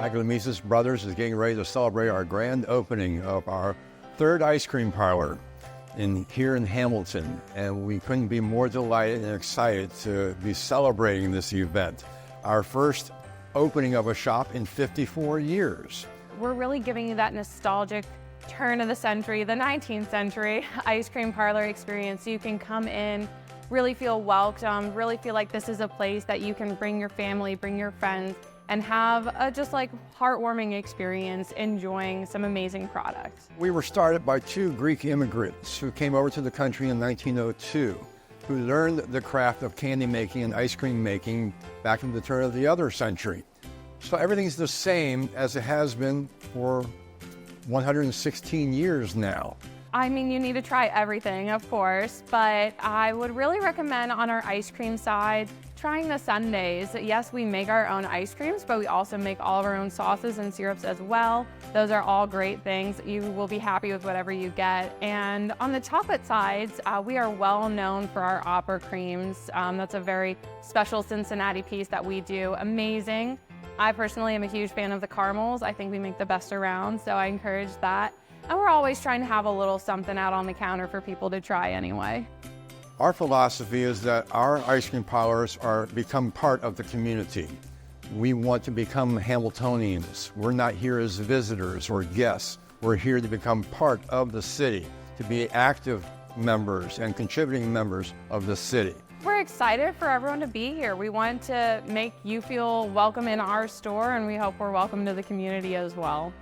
Aglamesis Brothers is getting ready to celebrate our grand opening of our third ice cream parlor here in Hamilton, and we couldn't be more delighted and excited to be celebrating this event. Our first opening of a shop in 54 years. We're really giving you that nostalgic turn of the century, the 19th century ice cream parlor experience. You can come in, really feel welcome, really feel like this is a place that you can bring your family, bring your friends, and have a just like heartwarming experience enjoying some amazing products. We were started by two Greek immigrants who came over to the country in 1902, who learned the craft of candy making and ice cream making back in the turn of the other century. So everything's the same as it has been for 116 years now. I mean, you need to try everything, of course, but I would really recommend on our ice cream side, trying the sundaes. Yes, we make our own ice creams, but we also make all of our own sauces and syrups as well. Those are all great things. You will be happy with whatever you get. And on the chocolate sides, we are well known for our opera creams. That's a very special Cincinnati piece that we do. Amazing. I personally am a huge fan of the caramels. I think we make the best around, so I encourage that. And we're always trying to have a little something out on the counter for people to try anyway. Our philosophy is that our ice cream parlors become part of the community. We want to become Hamiltonians. We're not here as visitors or guests. We're here to become part of the city, to be active members and contributing members of the city. We're excited for everyone to be here. We want to make you feel welcome in our store, and we hope we're welcome to the community as well.